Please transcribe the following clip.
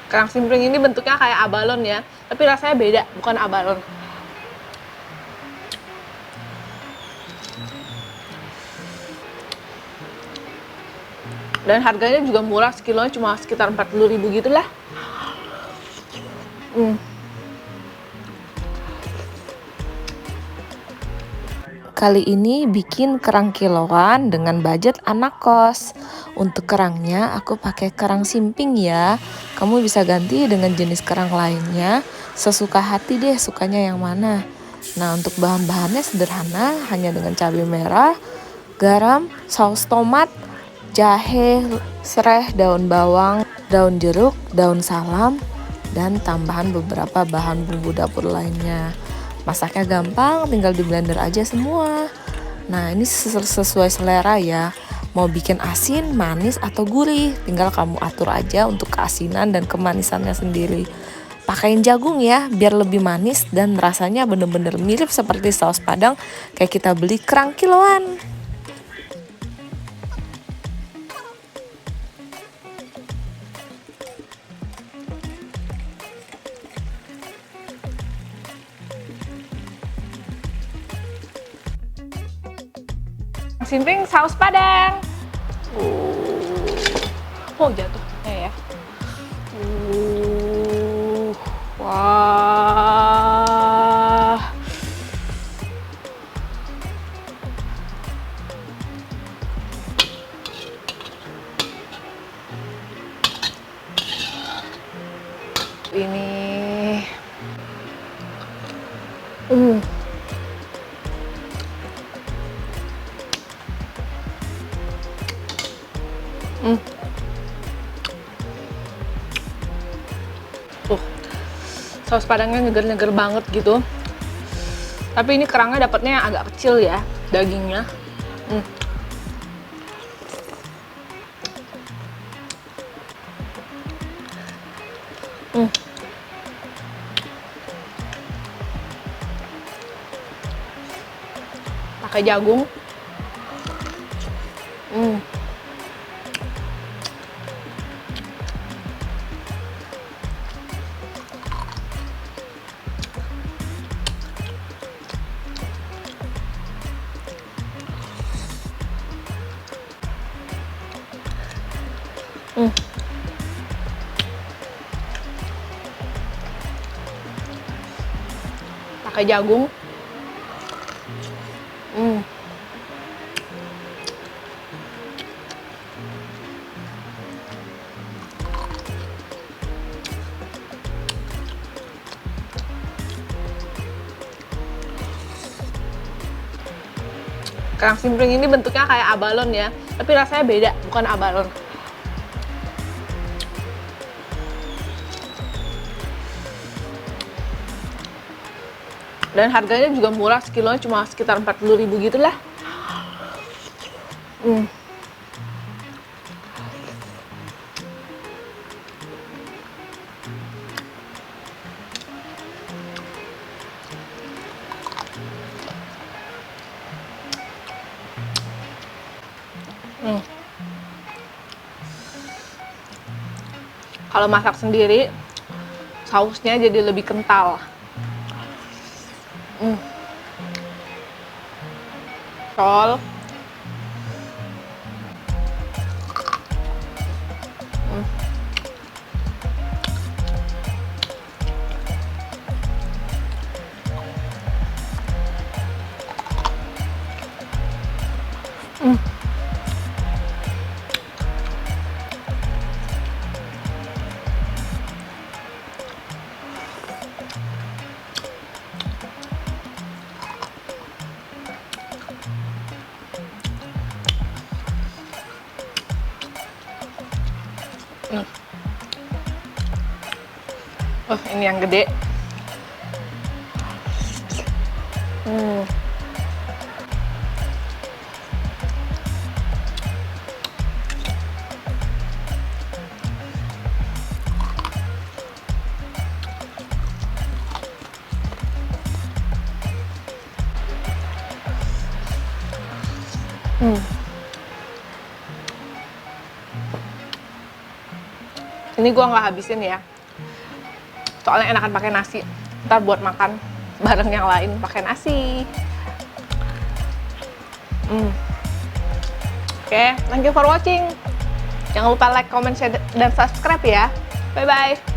Kerang simpring ini bentuknya kayak abalon ya, tapi rasanya beda, bukan abalon. Dan harganya juga murah, sekilonya cuma sekitar 40.000 gitu lah. Kali ini bikin kerang kiloan dengan budget anak kos. Untuk kerangnya aku pakai kerang simping ya. Kamu bisa ganti dengan jenis kerang lainnya. Sesuka hati deh sukanya yang mana. Nah untuk bahan-bahannya sederhana, hanya dengan cabai merah, garam, saus tomat, jahe, serai, daun bawang, daun jeruk, daun salam, dan tambahan beberapa bahan bumbu dapur lainnya. Masaknya gampang, tinggal di blender aja semua. Nah ini sesuai selera ya. Mau bikin asin, manis, atau gurih, tinggal kamu atur aja untuk keasinan dan kemanisannya sendiri. Pakain jagung ya, biar lebih manis dan rasanya bener-bener mirip seperti saus padang kayak kita beli kerang kiloan. Simping saus padang. Oh jatuhnya ya. Wah. Ini. Tuh, saus padangnya nyeger-nyeger banget gitu. Tapi ini kerangnya dapatnya yang agak kecil ya, dagingnya. Pakai jagung. Pakai jagung. Kerang simpring ini bentuknya kayak abalon ya, tapi rasanya beda, bukan abalon. Dan harganya juga murah, sekilonya cuma sekitar 40.000 gitu lah. Kalau masak sendiri, sausnya jadi lebih kental. Col. Oh, ini yang gede. Ini gua nggak habisin ya. Soalnya enakan pakai nasi. Ntar buat makan bareng yang lain pakai nasi. Oke, thank you for watching. Jangan lupa like, comment, share, dan subscribe ya. Bye-bye.